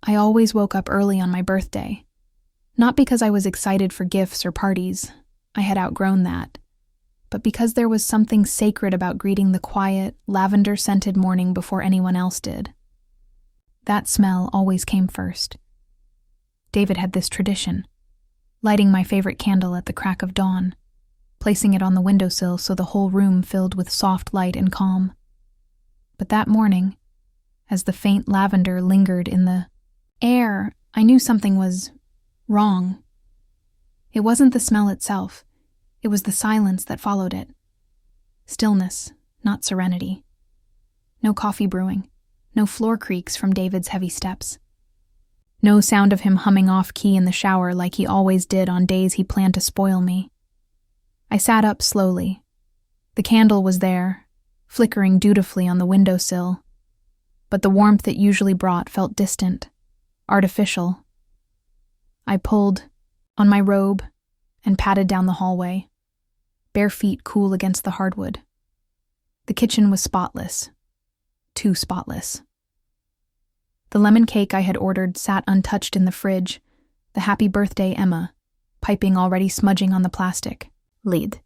I always woke up early on my birthday. Not because I was excited for gifts or parties, I had outgrown that, but because there was something sacred about greeting the quiet, lavender-scented morning before anyone else did. That smell always came first. David had this tradition, lighting my favorite candle at the crack of dawn, placing it on the windowsill so the whole room filled with soft light and calm. But that morning, as the faint lavender lingered in the air, I knew something was wrong. It wasn't the smell itself, it was the silence that followed it. Stillness, not serenity. No coffee brewing, no floor creaks from David's heavy steps. No sound of him humming off-key in the shower like he always did on days he planned to spoil me. I sat up slowly. The candle was there, flickering dutifully on the windowsill, but the warmth it usually brought felt distant, artificial. I pulled on my robe and padded down the hallway, bare feet cool against the hardwood. The kitchen was spotless, too spotless. The lemon cake I had ordered sat untouched in the fridge, the happy birthday Emma, piping already smudging on the plastic lid.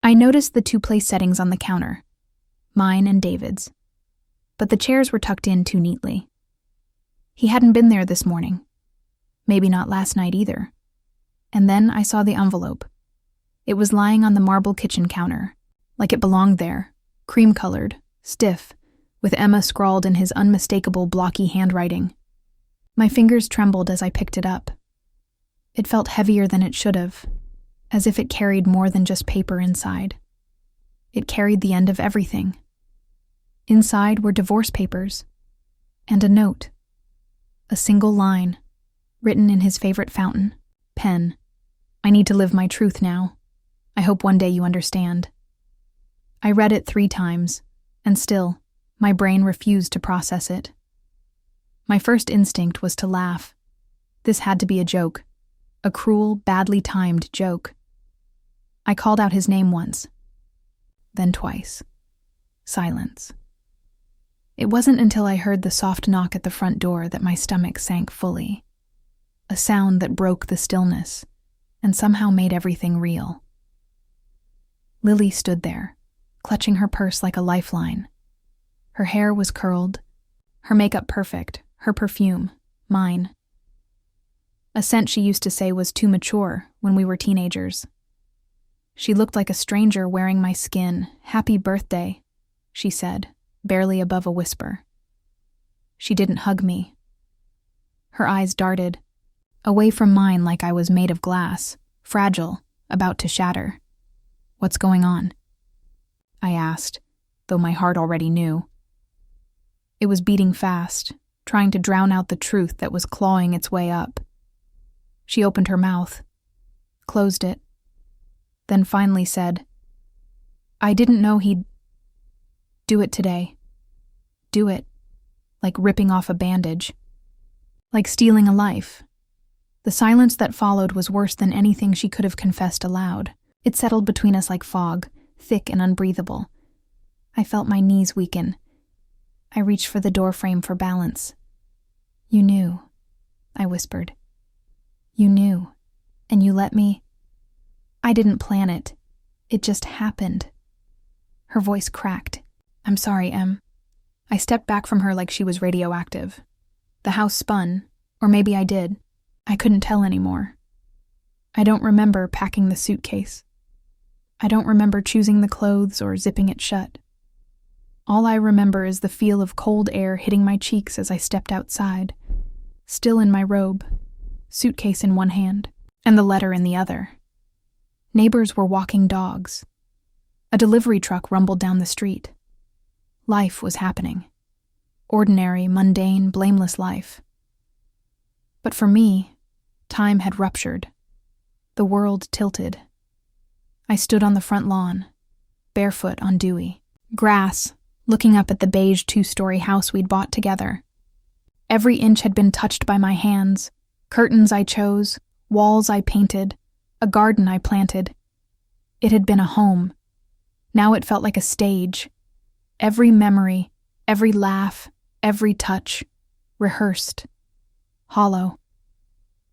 I noticed the 2 place settings on the counter, mine and David's, but the chairs were tucked in too neatly. He hadn't been there this morning. Maybe not last night either. And then I saw the envelope. It was lying on the marble kitchen counter, like it belonged there, cream-colored, stiff, with Emma scrawled in his unmistakable blocky handwriting. My fingers trembled as I picked it up. It felt heavier than it should have, as if it carried more than just paper inside. It carried the end of everything. Inside were divorce papers, and a note. A single line, written in his favorite fountain, pen. I need to live my truth now. I hope one day you understand. I read it 3 times, and still, my brain refused to process it. My first instinct was to laugh. This had to be a joke. A cruel, badly timed joke. I called out his name once, then twice. Silence. It wasn't until I heard the soft knock at the front door that my stomach sank fully. A sound that broke the stillness, and somehow made everything real. Lily stood there, clutching her purse like a lifeline. Her hair was curled, her makeup perfect, her perfume, mine. A scent she used to say was too mature when we were teenagers. She looked like a stranger wearing my skin. "Happy birthday," she said, barely above a whisper. She didn't hug me. Her eyes darted, away from mine like I was made of glass, fragile, about to shatter. "What's going on?" I asked, though my heart already knew. It was beating fast, trying to drown out the truth that was clawing its way up. She opened her mouth, closed it, then finally said, "I didn't know he'd do it today. Do it, like ripping off a bandage, like stealing a life." The silence that followed was worse than anything she could have confessed aloud. It settled between us like fog, thick and unbreathable. I felt my knees weaken. I reached for the doorframe for balance. "You knew," I whispered. "You knew, and you let me." "I didn't plan it. It just happened." Her voice cracked. "I'm sorry, Em." I stepped back from her like she was radioactive. The house spun, or maybe I did. I couldn't tell anymore. I don't remember packing the suitcase. I don't remember choosing the clothes or zipping it shut. All I remember is the feel of cold air hitting my cheeks as I stepped outside, still in my robe, suitcase in one hand, and the letter in the other. Neighbors were walking dogs. A delivery truck rumbled down the street. Life was happening. Ordinary, mundane, blameless life. But for me, time had ruptured. The world tilted. I stood on the front lawn, barefoot on dewy grass, looking up at the beige 2-story house we'd bought together. Every inch had been touched by my hands, curtains I chose, walls I painted, a garden I planted. It had been a home. Now it felt like a stage. Every memory, every laugh, every touch, rehearsed. hollow.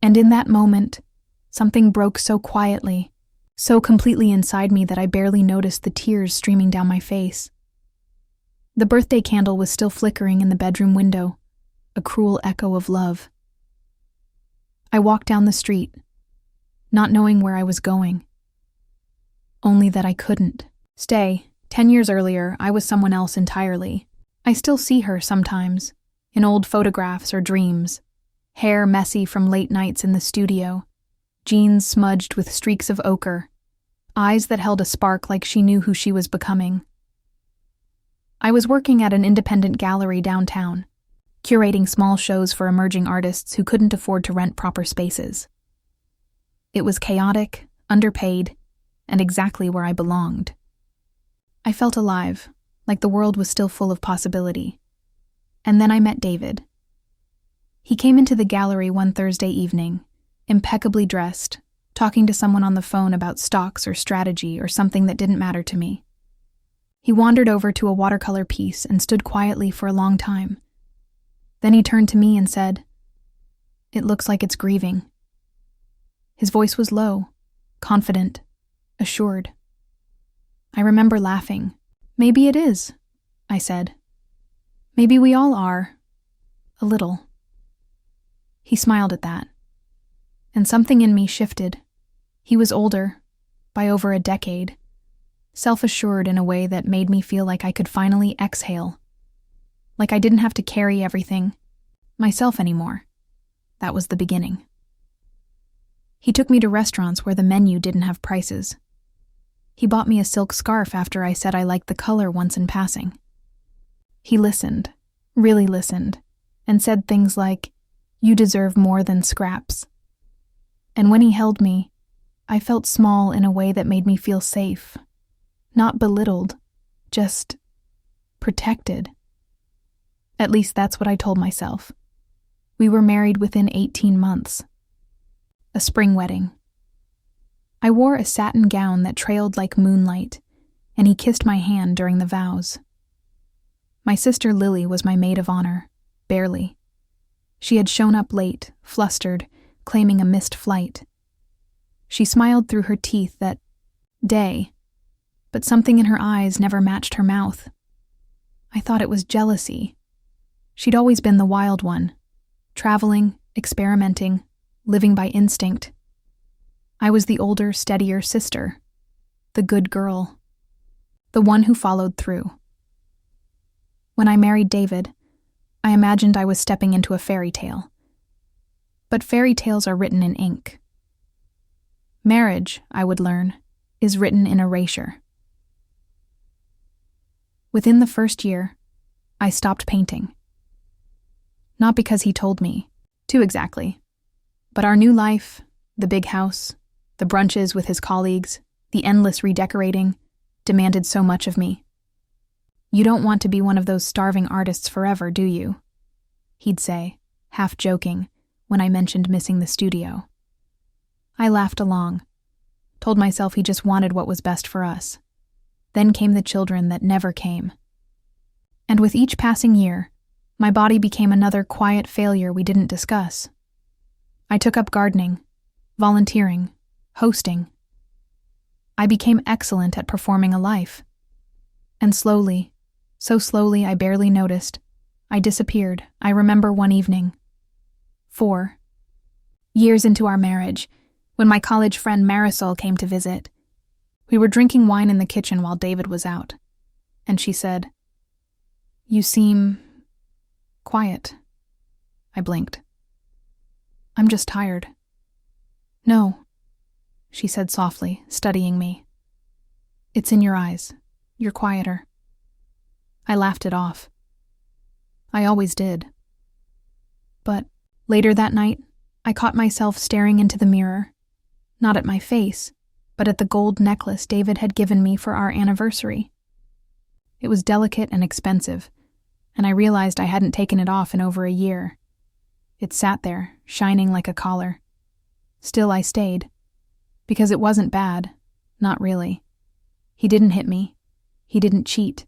And in that moment, something broke so quietly, so completely inside me that I barely noticed the tears streaming down my face. The birthday candle was still flickering in the bedroom window, a cruel echo of love. I walked down the street, not knowing where I was going. Only that I couldn't stay. 10 years earlier, I was someone else entirely. I still see her sometimes, in old photographs or dreams. Hair messy from late nights in the studio, jeans smudged with streaks of ochre, eyes that held a spark like she knew who she was becoming. I was working at an independent gallery downtown, curating small shows for emerging artists who couldn't afford to rent proper spaces. It was chaotic, underpaid, and exactly where I belonged. I felt alive, like the world was still full of possibility. And then I met David. He came into the gallery one Thursday evening, impeccably dressed, talking to someone on the phone about stocks or strategy or something that didn't matter to me. He wandered over to a watercolor piece and stood quietly for a long time. Then he turned to me and said, "It looks like it's grieving." His voice was low, confident, assured. I remember laughing. "Maybe it is," I said. "Maybe we all are. A little." He smiled at that. And something in me shifted. He was older, by over a decade, self-assured in a way that made me feel like I could finally exhale. Like I didn't have to carry everything myself anymore. That was the beginning. He took me to restaurants where the menu didn't have prices. He bought me a silk scarf after I said I liked the color once in passing. He listened, really listened, and said things like, "You deserve more than scraps." And when he held me, I felt small in a way that made me feel safe. Not belittled, just protected. At least that's what I told myself. We were married within 18 months. A spring wedding. I wore a satin gown that trailed like moonlight, and he kissed my hand during the vows. My sister Lily was my maid of honor, barely. She had shown up late, flustered, claiming a missed flight. She smiled through her teeth that day, but something in her eyes never matched her mouth. I thought it was jealousy. She'd always been the wild one, traveling, experimenting, living by instinct. I was the older, steadier sister, the good girl, the one who followed through. When I married David, I imagined I was stepping into a fairy tale. But fairy tales are written in ink. Marriage, I would learn, is written in erasure. Within the first year, I stopped painting. Not because he told me to exactly, but our new life, the big house, the brunches with his colleagues, the endless redecorating, demanded so much of me. "You don't want to be one of those starving artists forever, do you?" he'd say, half joking, when I mentioned missing the studio. I laughed along, told myself he just wanted what was best for us. Then came the children that never came. And with each passing year, my body became another quiet failure we didn't discuss. I took up gardening, volunteering, hosting. I became excellent at performing a life. And slowly, so slowly I barely noticed, I disappeared. I remember one evening. 4 years into our marriage, when my college friend Marisol came to visit. We were drinking wine in the kitchen while David was out, and she said, "You seem quiet." I blinked. "I'm just tired." "No," she said softly, studying me. "It's in your eyes. You're quieter." I laughed it off. I always did. But later that night, I caught myself staring into the mirror, not at my face, but at the gold necklace David had given me for our anniversary. It was delicate and expensive, and I realized I hadn't taken it off in over a year. It sat there, shining like a collar. Still I stayed, because it wasn't bad, not really. He didn't hit me. He didn't cheat.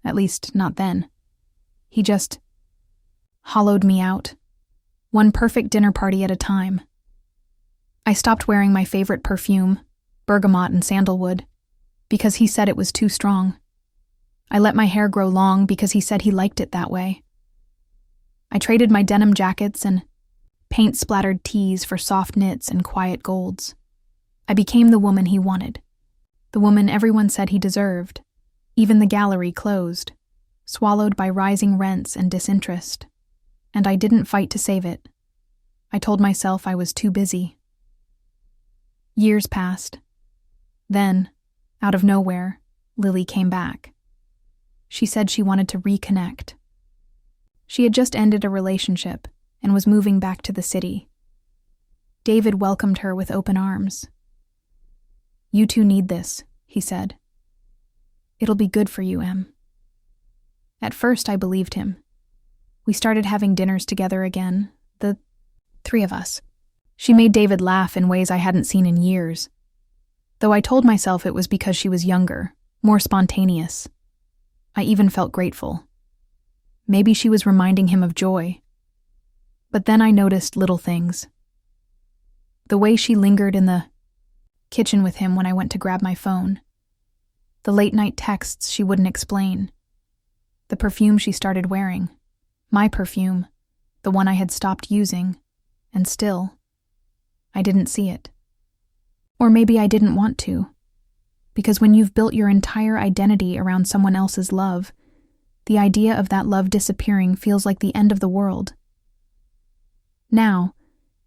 At least, not then. He just hollowed me out. one perfect dinner party at a time. I stopped wearing my favorite perfume, bergamot and sandalwood, because he said it was too strong. I let my hair grow long because he said he liked it that way. I traded my denim jackets and paint-splattered tees for soft knits and quiet golds. I became the woman he wanted, the woman everyone said he deserved. Even the gallery closed, swallowed by rising rents and disinterest. And I didn't fight to save it. I told myself I was too busy. Years passed. Then, out of nowhere, Lily came back. She said she wanted to reconnect. She had just ended a relationship and was moving back to the city. David welcomed her with open arms. "You two need this," he said. "It'll be good for you, Em." At first, I believed him. We started having dinners together again, the three of us. She made David laugh in ways I hadn't seen in years, though I told myself it was because she was younger, more spontaneous. I even felt grateful. Maybe she was reminding him of joy. But then I noticed little things. The way she lingered in the kitchen with him when I went to grab my phone. The late-night texts she wouldn't explain. The perfume she started wearing. My perfume, the one I had stopped using, and still, I didn't see it. Or maybe I didn't want to. Because when you've built your entire identity around someone else's love, the idea of that love disappearing feels like the end of the world. Now,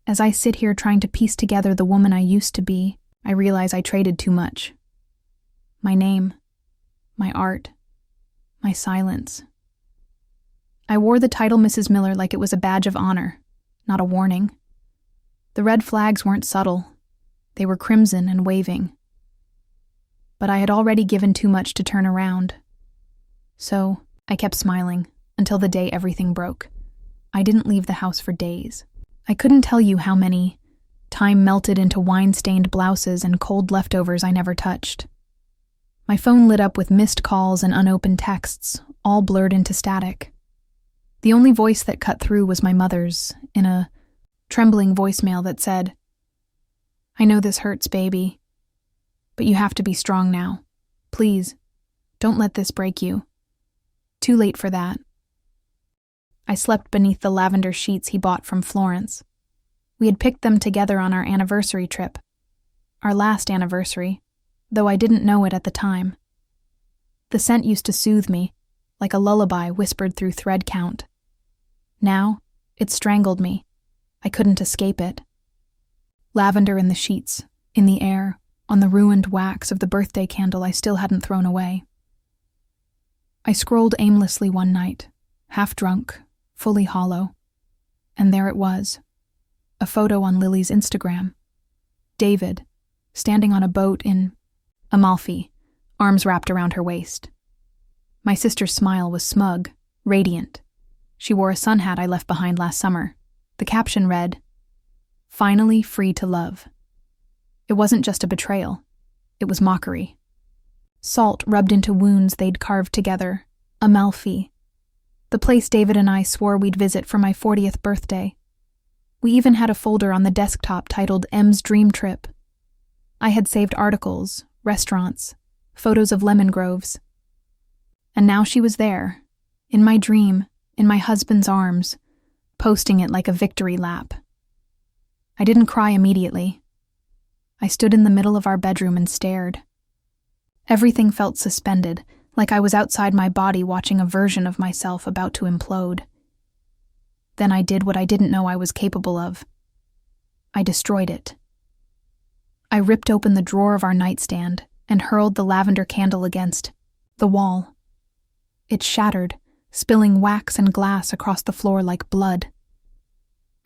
as I sit here trying to piece together the woman I used to be, I realize I traded too much. My name, my art, my silence. I wore the title Mrs. Miller like it was a badge of honor, not a warning. The red flags weren't subtle. They were crimson and waving. But I had already given too much to turn around. So I kept smiling until the day everything broke. I didn't leave the house for days. I couldn't tell you how many. Time melted into wine-stained blouses and cold leftovers I never touched. My phone lit up with missed calls and unopened texts, all blurred into static. The only voice that cut through was my mother's, in a trembling voicemail that said, "I know this hurts, baby, but you have to be strong now. Please, don't let this break you. Too late for that." I slept beneath the lavender sheets he bought from Florence. We had picked them together on our anniversary trip. Our last anniversary, though I didn't know it at the time. The scent used to soothe me, like a lullaby whispered through thread count. Now, it strangled me. I couldn't escape it. Lavender in the sheets, in the air, on the ruined wax of the birthday candle I still hadn't thrown away. I scrolled aimlessly one night, half drunk, fully hollow, and there it was, a photo on Lily's Instagram. David, standing on a boat in Amalfi, arms wrapped around her waist. My sister's smile was smug, radiant. She wore a sun hat I left behind last summer. The caption read, "Finally free to love." It wasn't just a betrayal. It was mockery. Salt rubbed into wounds they'd carved together. Amalfi. The place David and I swore we'd visit for my 40th birthday. We even had a folder on the desktop titled M's Dream Trip. I had saved articles, restaurants, photos of lemon groves. And now she was there, in my dream, in my husband's arms, posting it like a victory lap. I didn't cry immediately. I stood in the middle of our bedroom and stared. Everything felt suspended, like I was outside my body watching a version of myself about to implode. Then I did what I didn't know I was capable of. I destroyed it. I ripped open the drawer of our nightstand and hurled the lavender candle against the wall. It shattered, spilling wax and glass across the floor like blood.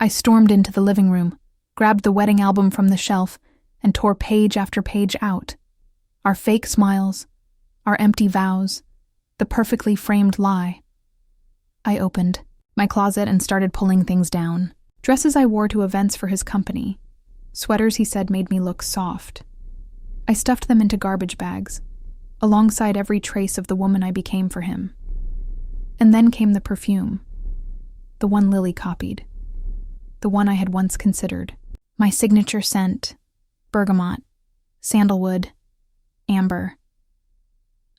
I stormed into the living room, grabbed the wedding album from the shelf, and tore page after page out. Our fake smiles, our empty vows, the perfectly framed lie. I opened my closet and started pulling things down. Dresses I wore to events for his company. Sweaters he said made me look soft. I stuffed them into garbage bags, alongside every trace of the woman I became for him. And then came the perfume, the one Lily copied. the one I had once considered. My signature scent: bergamot, sandalwood, amber.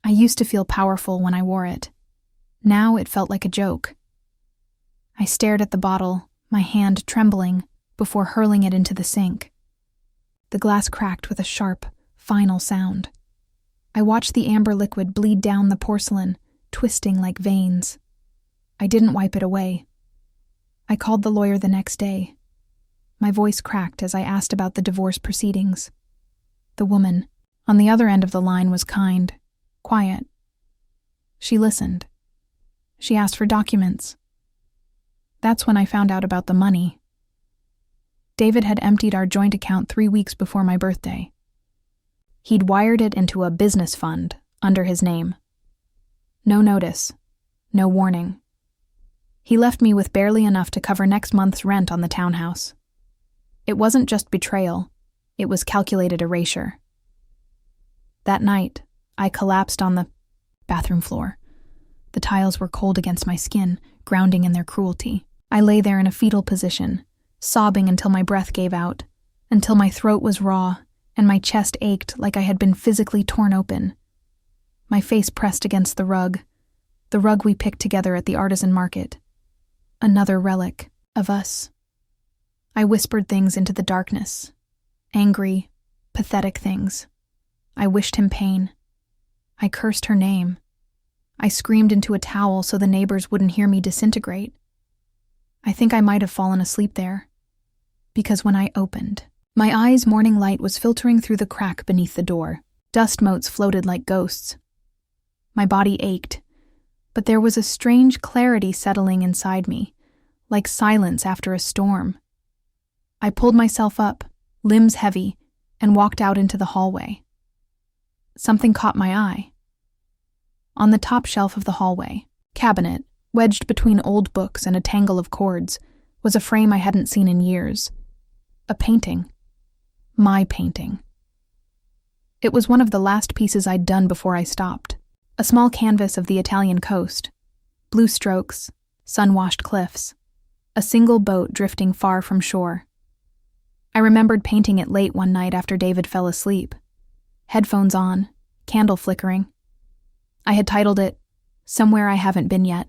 I used to feel powerful when I wore it. Now it felt like a joke. I stared at the bottle, my hand trembling, before hurling it into the sink. The glass cracked with a sharp, final sound. I watched the amber liquid bleed down the porcelain, twisting like veins. I didn't wipe it away. I called the lawyer the next day. My voice cracked as I asked about the divorce proceedings. The woman on the other end of the line was kind, quiet. She listened. She asked for documents. That's when I found out about the money. David had emptied our joint account 3 weeks before my birthday. He'd wired it into a business fund under his name. No notice, no warning. He left me with barely enough to cover next month's rent on the townhouse. It wasn't just betrayal, it was calculated erasure. That night, I collapsed on the bathroom floor. The tiles were cold against my skin, grounding in their cruelty. I lay there in a fetal position, sobbing until my breath gave out, until my throat was raw and my chest ached like I had been physically torn open. My face pressed against the rug we picked together at the artisan market. Another relic of us. I whispered things into the darkness. Angry, pathetic things. I wished him pain. I cursed her name. I screamed into a towel so the neighbors wouldn't hear me disintegrate. I think I might have fallen asleep there. Because when I opened, my eyes' morning light was filtering through the crack beneath the door. Dust motes floated like ghosts. My body ached, but there was a strange clarity settling inside me, like silence after a storm. I pulled myself up, limbs heavy, and walked out into the hallway. Something caught my eye. On the top shelf of the hallway, cabinet, wedged between old books and a tangle of cords, was a frame I hadn't seen in years. A painting. My painting. It was one of the last pieces I'd done before I stopped. A small canvas of the Italian coast. Blue strokes, sun-washed cliffs. A single boat drifting far from shore. I remembered painting it late one night after David fell asleep. Headphones on, candle flickering. I had titled it, Somewhere I Haven't Been Yet.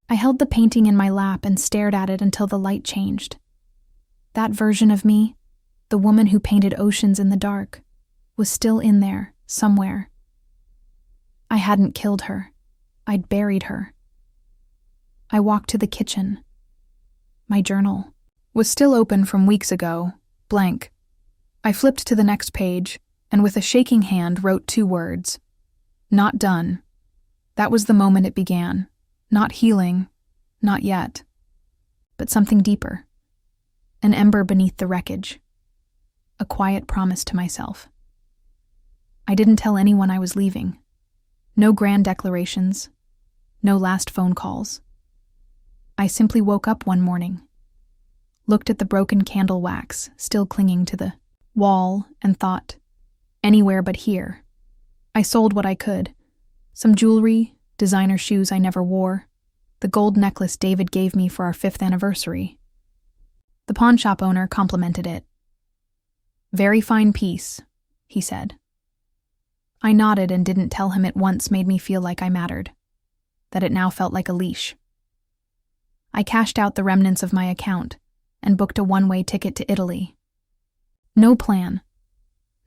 I held the painting in my lap and stared at it until the light changed. That version of me, the woman who painted oceans in the dark, was still in there, somewhere. I hadn't killed her. I'd buried her. I walked to the kitchen. My journal was still open from weeks ago, blank. I flipped to the next page, and with a shaking hand wrote 2 words. Not done. That was the moment it began. Not healing, not yet. But something deeper. An ember beneath the wreckage. A quiet promise to myself. I didn't tell anyone I was leaving. No grand declarations. No last phone calls. I simply woke up one morning, looked at the broken candle wax still clinging to the wall, and thought, anywhere but here. I sold what I could. Some jewelry, designer shoes I never wore, the gold necklace David gave me for our 5th anniversary. The pawn shop owner complimented it. Very fine piece, he said. I nodded and didn't tell him it once made me feel like I mattered, that it now felt like a leash. I cashed out the remnants of my account and booked a one-way ticket to Italy. No plan.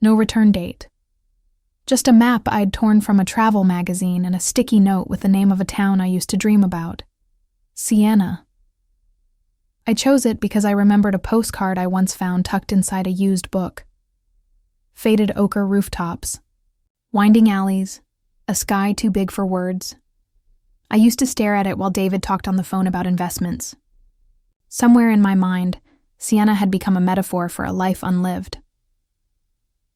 No return date. Just a map I'd torn from a travel magazine and a sticky note with the name of a town I used to dream about. Siena. I chose it because I remembered a postcard I once found tucked inside a used book. Faded ochre rooftops. Winding alleys. A sky too big for words. I used to stare at it while David talked on the phone about investments. Somewhere in my mind, Siena had become a metaphor for a life unlived.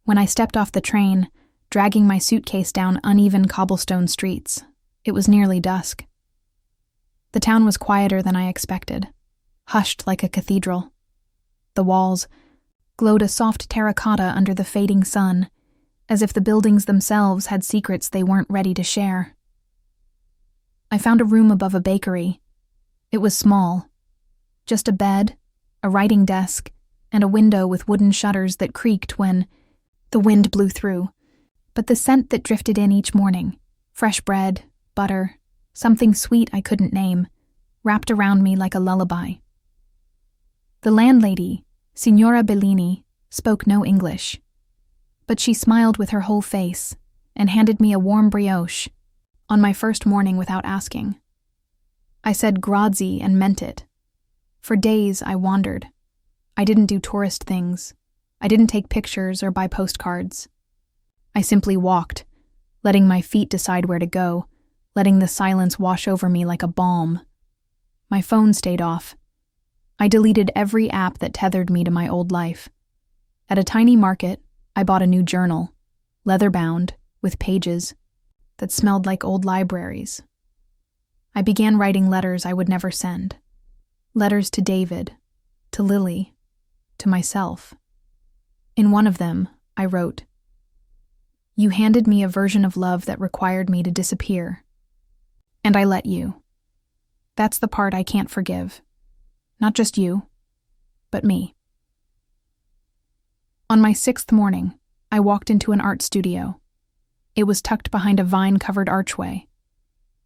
When I stepped off the train, dragging my suitcase down uneven cobblestone streets, it was nearly dusk. The town was quieter than I expected, hushed like a cathedral. The walls glowed a soft terracotta under the fading sun, as if the buildings themselves had secrets they weren't ready to share. I found a room above a bakery. It was small. Just a bed, a writing desk, and a window with wooden shutters that creaked when the wind blew through. But the scent that drifted in each morning, fresh bread, butter, something sweet I couldn't name, wrapped around me like a lullaby. The landlady, Signora Bellini, spoke no English, but she smiled with her whole face and handed me a warm brioche on my first morning without asking. I said grazie and meant it. For days I wandered. I didn't do tourist things. I didn't take pictures or buy postcards. I simply walked, letting my feet decide where to go, letting the silence wash over me like a balm. My phone stayed off. I deleted every app that tethered me to my old life. At a tiny market, I bought a new journal, leather-bound, with pages, that smelled like old libraries. I began writing letters I would never send. Letters to David, to Lily, to myself. In one of them, I wrote, "You handed me a version of love that required me to disappear. And I let you. That's the part I can't forgive. Not just you, but me." On my 6th morning, I walked into an art studio. It was tucked behind a vine-covered archway.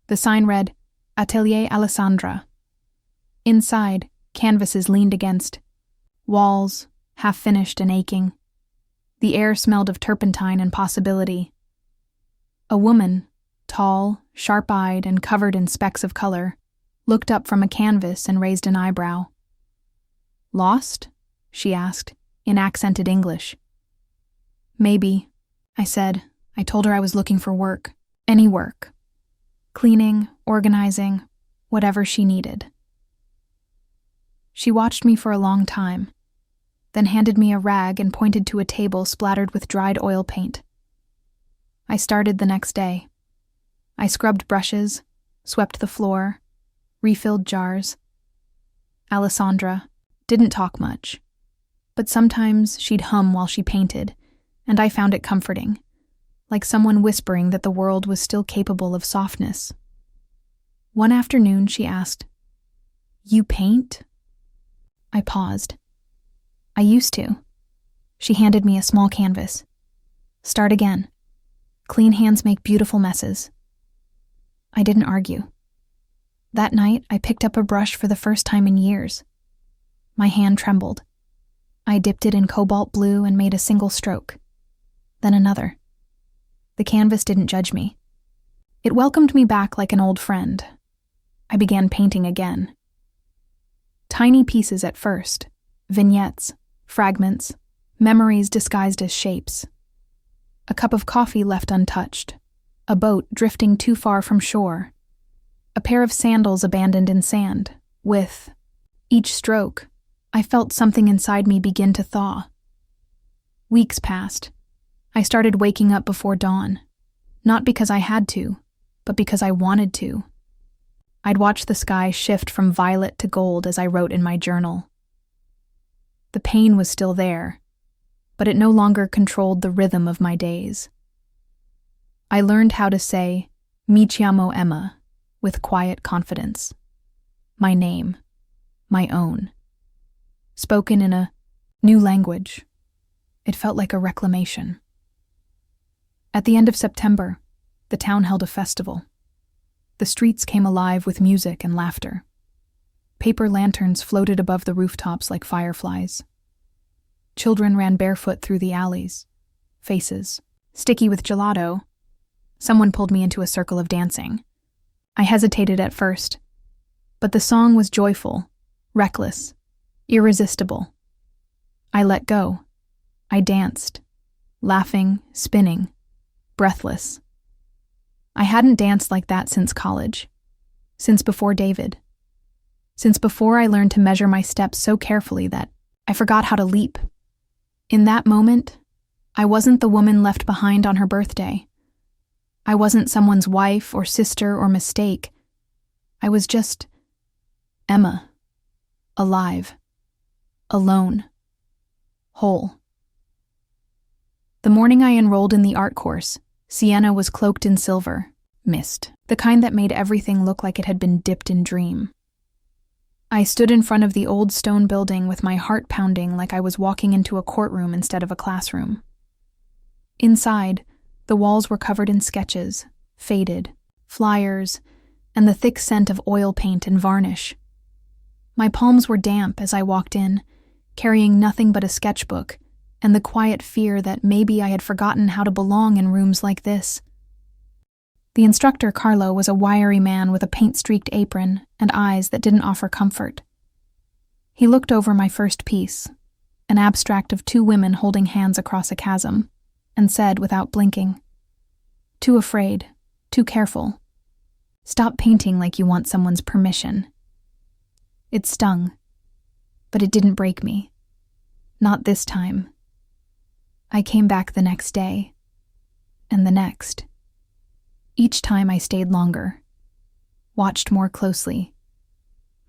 The sign read, Atelier Alessandra. Inside, canvases leaned against walls, half-finished and aching. The air smelled of turpentine and possibility. A woman, tall, sharp-eyed, and covered in specks of color, looked up from a canvas and raised an eyebrow. "Lost?" she asked, in accented English. "Maybe," I said. I told her I was looking for work. Any work. Cleaning, organizing, whatever she needed. She watched me for a long time, then handed me a rag and pointed to a table splattered with dried oil paint. I started the next day. I scrubbed brushes, swept the floor, refilled jars. Alessandra didn't talk much, but sometimes she'd hum while she painted, and I found it comforting, like someone whispering that the world was still capable of softness. One afternoon she asked, "You paint?" I paused. "I used to." She handed me a small canvas. "Start again. Clean hands make beautiful messes." I didn't argue. That night, I picked up a brush for the first time in years. My hand trembled. I dipped it in cobalt blue and made a single stroke. Then another. The canvas didn't judge me. It welcomed me back like an old friend. I began painting again. Tiny pieces at first, vignettes, fragments, memories disguised as shapes. A cup of coffee left untouched, a boat drifting too far from shore, a pair of sandals abandoned in sand. With each stroke, I felt something inside me begin to thaw. Weeks passed. I started waking up before dawn, not because I had to, but because I wanted to. I'd watch the sky shift from violet to gold as I wrote in my journal. The pain was still there, but it no longer controlled the rhythm of my days. I learned how to say, "Mi chiamo Emma," with quiet confidence. My name, my own. Spoken in a new language. It felt like a reclamation. At the end of September, the town held a festival. The streets came alive with music and laughter. Paper lanterns floated above the rooftops like fireflies. Children ran barefoot through the alleys, faces sticky with gelato. Someone pulled me into a circle of dancing. I hesitated at first, but the song was joyful, reckless, irresistible. I let go. I danced, laughing, spinning, breathless. I hadn't danced like that since college, since before David, since before I learned to measure my steps so carefully that I forgot how to leap. In that moment, I wasn't the woman left behind on her birthday. I wasn't someone's wife or sister or mistake. I was just Emma, alive, alone, whole. The morning I enrolled in the art course, Sienna was cloaked in silver, mist, the kind that made everything look like it had been dipped in dream. I stood in front of the old stone building with my heart pounding like I was walking into a courtroom instead of a classroom. Inside, the walls were covered in sketches, faded, flyers, and the thick scent of oil paint and varnish. My palms were damp as I walked in, carrying nothing but a sketchbook and the quiet fear that maybe I had forgotten how to belong in rooms like this. The instructor, Carlo, was a wiry man with a paint-streaked apron and eyes that didn't offer comfort. He looked over my first piece, an abstract of two women holding hands across a chasm, and said without blinking, "Too afraid, too careful. Stop painting like you want someone's permission." It stung, but it didn't break me. Not this time. I came back the next day, and the next. Each time I stayed longer, watched more closely.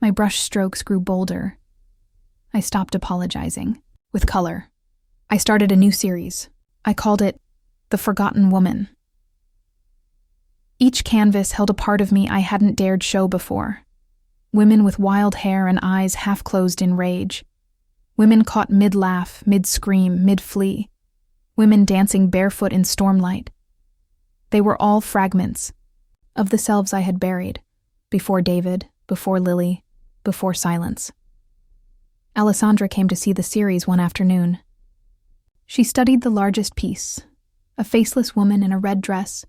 My brush strokes grew bolder. I stopped apologizing. With color, I started a new series. I called it The Forgotten Woman. Each canvas held a part of me I hadn't dared show before. Women with wild hair and eyes half closed in rage. Women caught mid-laugh, mid-scream, mid-flee. Women dancing barefoot in stormlight. They were all fragments of the selves I had buried, before David, before Lily, before silence. Alessandra came to see the series one afternoon. She studied the largest piece, a faceless woman in a red dress,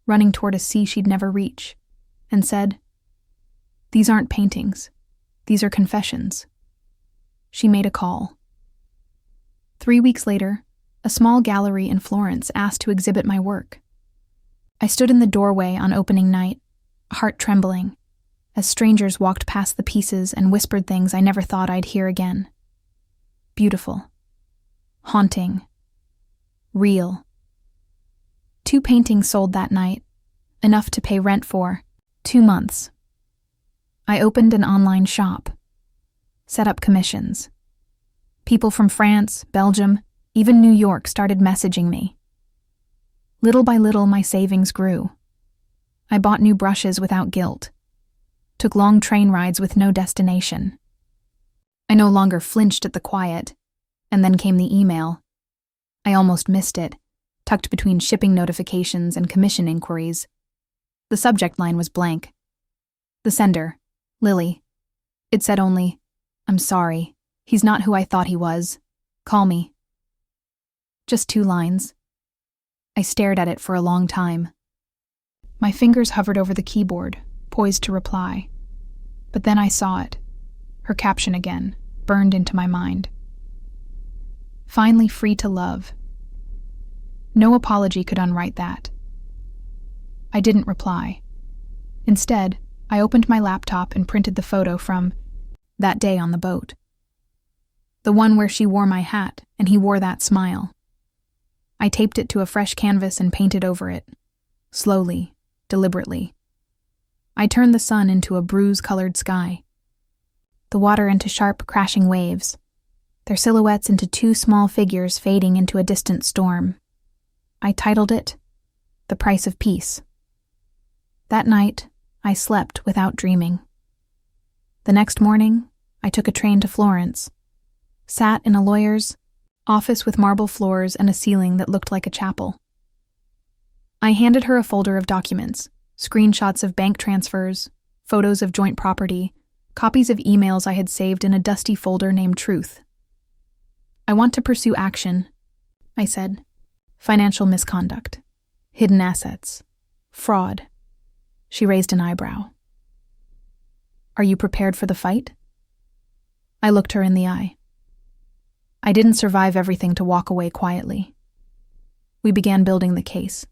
running toward a sea she'd never reach, and said, "These aren't paintings. These are confessions." She made a call. 3 weeks later, a small gallery in Florence asked to exhibit my work. I stood in the doorway on opening night, heart trembling, as strangers walked past the pieces and whispered things I never thought I'd hear again. Beautiful. Haunting. Real. 2 paintings sold that night, enough to pay rent for 2 months. I opened an online shop, set up commissions. People from France, Belgium, even New York started messaging me. Little by little, my savings grew. I bought new brushes without guilt, took long train rides with no destination. I no longer flinched at the quiet, and then came the email. I almost missed it, tucked between shipping notifications and commission inquiries. The subject line was blank. The sender, Lily. It said only, "I'm sorry. He's not who I thought he was. Call me." Just 2 lines. I stared at it for a long time. My fingers hovered over the keyboard, poised to reply. But then I saw it. Her caption again, burned into my mind. "Finally free to love." No apology could unwrite that. I didn't reply. Instead, I opened my laptop and printed the photo from that day on the boat. The one where she wore my hat and he wore that smile. I taped it to a fresh canvas and painted over it. Slowly, deliberately. I turned the sun into a bruise-colored sky. The water into sharp, crashing waves. Their silhouettes into 2 small figures fading into a distant storm. I titled it, The Price of Peace. That night, I slept without dreaming. The next morning, I took a train to Florence, sat in a lawyer's office with marble floors and a ceiling that looked like a chapel. I handed her a folder of documents, screenshots of bank transfers, photos of joint property, copies of emails I had saved in a dusty folder named Truth. "I want to pursue action," I said. "Financial misconduct, hidden assets, fraud." She raised an eyebrow. "Are you prepared for the fight?" I looked her in the eye. I didn't survive everything to walk away quietly. We began building the case.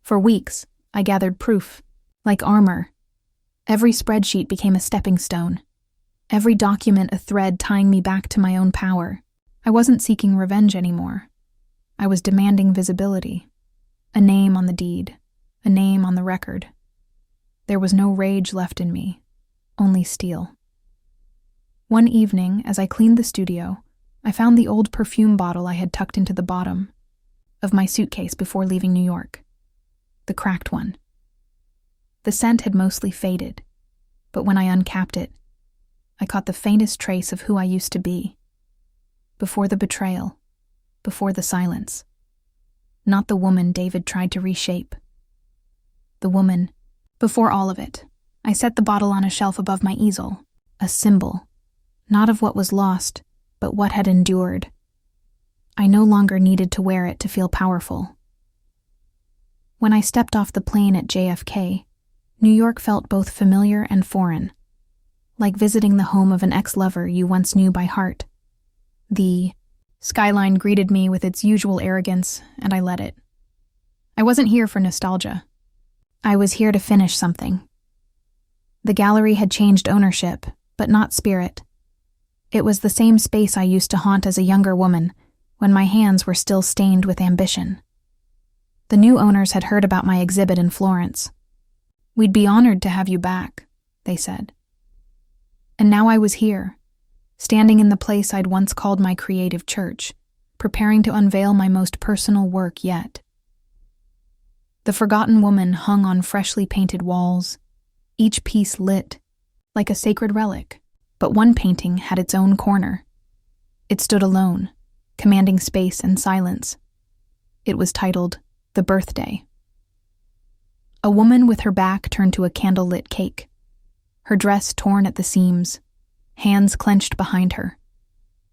For weeks, I gathered proof, like armor. Every spreadsheet became a stepping stone. Every document a thread tying me back to my own power. I wasn't seeking revenge anymore. I was demanding visibility. A name on the deed. A name on the record. There was no rage left in me, only steel. One evening, as I cleaned the studio, I found the old perfume bottle I had tucked into the bottom of my suitcase before leaving New York. The cracked one. The scent had mostly faded, but when I uncapped it, I caught the faintest trace of who I used to be. Before the betrayal, before the silence. Not the woman David tried to reshape. The woman, before all of it. I set the bottle on a shelf above my easel, a symbol, not of what was lost, but what had endured. I no longer needed to wear it to feel powerful. When I stepped off the plane at JFK, New York felt both familiar and foreign, like visiting the home of an ex-lover you once knew by heart. The skyline greeted me with its usual arrogance, and I let it. I wasn't here for nostalgia. I was here to finish something. The gallery had changed ownership, but not spirit. It was the same space I used to haunt as a younger woman, when my hands were still stained with ambition. The new owners had heard about my exhibit in Florence. "We'd be honored to have you back," they said. And now I was here, standing in the place I'd once called my creative church, preparing to unveil my most personal work yet. The Forgotten Woman hung on freshly painted walls, each piece lit, like a sacred relic, but one painting had its own corner. It stood alone, commanding space and silence. It was titled, "The Birthday." A woman with her back turned to a candle-lit cake, her dress torn at the seams, hands clenched behind her.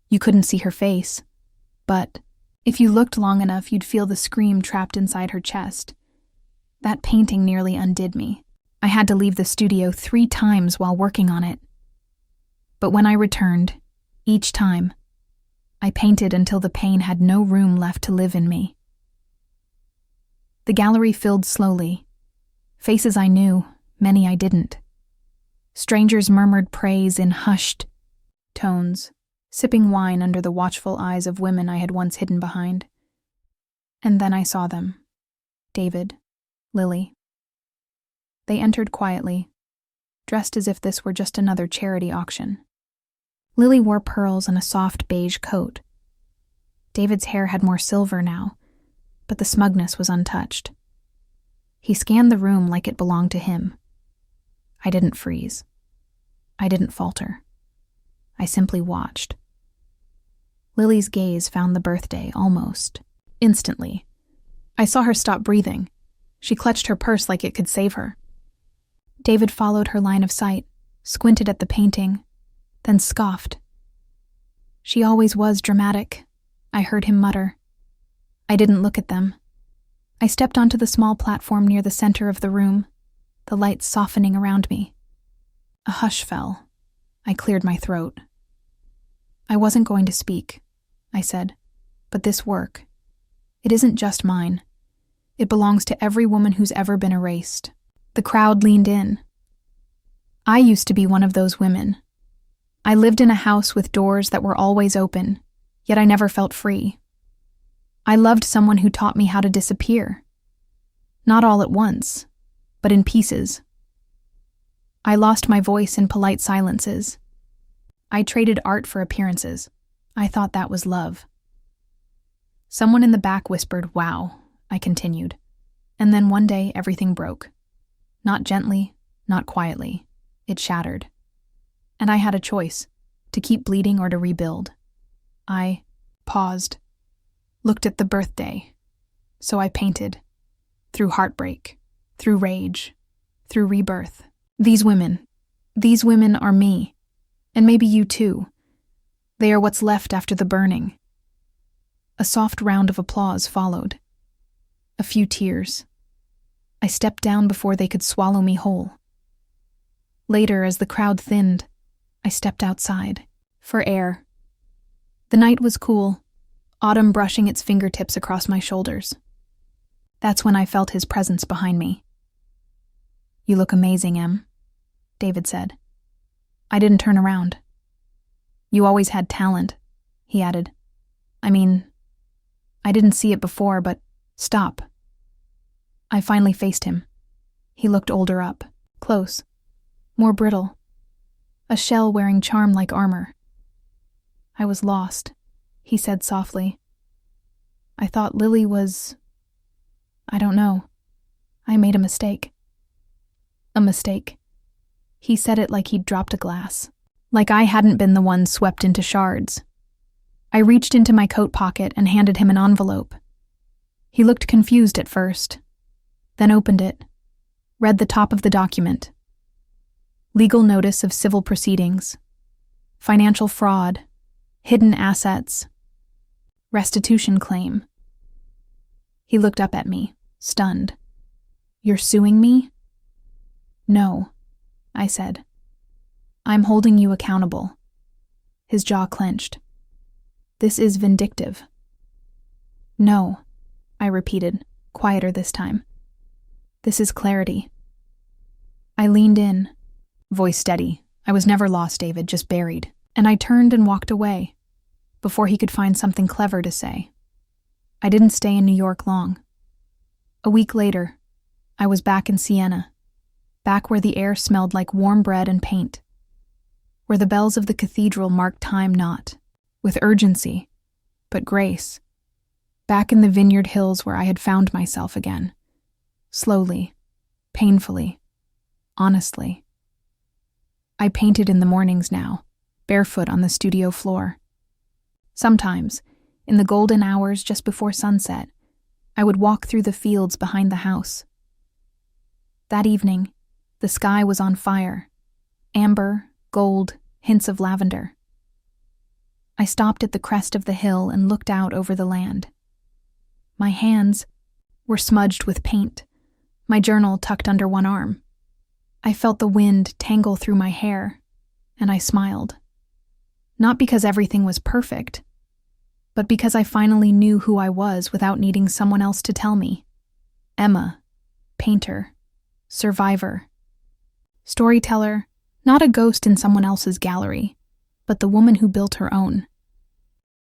You couldn't see her face, but if you looked long enough, you'd feel the scream trapped inside her chest. That painting nearly undid me. I had to leave the studio 3 times while working on it. But when I returned, each time, I painted until the pain had no room left to live in me. The gallery filled slowly. Faces I knew, many I didn't. Strangers murmured praise in hushed tones, sipping wine under the watchful eyes of women I had once hidden behind. And then I saw them. David, Lily. They entered quietly, dressed as if this were just another charity auction. Lily wore pearls and a soft beige coat. David's hair had more silver now, but the smugness was untouched. He scanned the room like it belonged to him. I didn't freeze. I didn't falter. I simply watched. Lily's gaze found the birthday almost instantly. I saw her stop breathing. She clutched her purse like it could save her. David followed her line of sight, squinted at the painting, then scoffed. "She always was dramatic," I heard him mutter. I didn't look at them. I stepped onto the small platform near the center of the room, the lights softening around me. A hush fell. I cleared my throat. "I wasn't going to speak," I said, "but this work, it isn't just mine. It belongs to every woman who's ever been erased." The crowd leaned in. I used to be one of those women. I lived in a house with doors that were always open, yet I never felt free. I loved someone who taught me how to disappear. Not all at once, but in pieces. I lost my voice in polite silences. I traded art for appearances. I thought that was love. Someone in the back whispered, "Wow," I continued. And then one day everything broke. Not gently, not quietly. It shattered. And I had a choice, to keep bleeding or to rebuild. I paused, looked at the birthday. So I painted. Through heartbreak, through rage, through rebirth. These women are me. And maybe you too. They are what's left after the burning. A soft round of applause followed. A few tears. I stepped down before they could swallow me whole. Later, as the crowd thinned, I stepped outside, for air. The night was cool, autumn brushing its fingertips across my shoulders. That's when I felt his presence behind me. "You look amazing, Em," David said. I didn't turn around. "You always had talent," he added. "I mean, I didn't see it before, but stop." I finally faced him. He looked older up, close, more brittle, a shell wearing charm like armor. "I was lost," he said softly. "I thought Lily was... I don't know. I made a mistake." A mistake. He said it like he'd dropped a glass. like I hadn't been the one swept into shards. I reached into my coat pocket and handed him an envelope. He looked confused at first, then opened it, read the top of the document. Legal notice of civil proceedings, financial fraud, hidden assets, restitution claim. He looked up at me, stunned. "You're suing me?" "No," I said. "I'm holding you accountable." His jaw clenched. "This is vindictive." "No," I repeated, quieter this time. "This is clarity." I leaned in, voice steady. I was never lost, David, just buried. And I turned and walked away, before he could find something clever to say. I didn't stay in New York long. A week later, I was back in Siena, back where the air smelled like warm bread and paint, where the bells of the cathedral marked time not with urgency, but grace, back in the Vineyard Hills where I had found myself again, slowly, painfully, honestly. I painted in the mornings now, barefoot on the studio floor. Sometimes, in the golden hours just before sunset, I would walk through the fields behind the house. That evening, the sky was on fire, amber, gold, hints of lavender. I stopped at the crest of the hill and looked out over the land. My hands were smudged with paint, my journal tucked under one arm. I felt the wind tangle through my hair, and I smiled. Not because everything was perfect, but because I finally knew who I was without needing someone else to tell me. Emma, painter, survivor, storyteller, not a ghost in someone else's gallery, but the woman who built her own.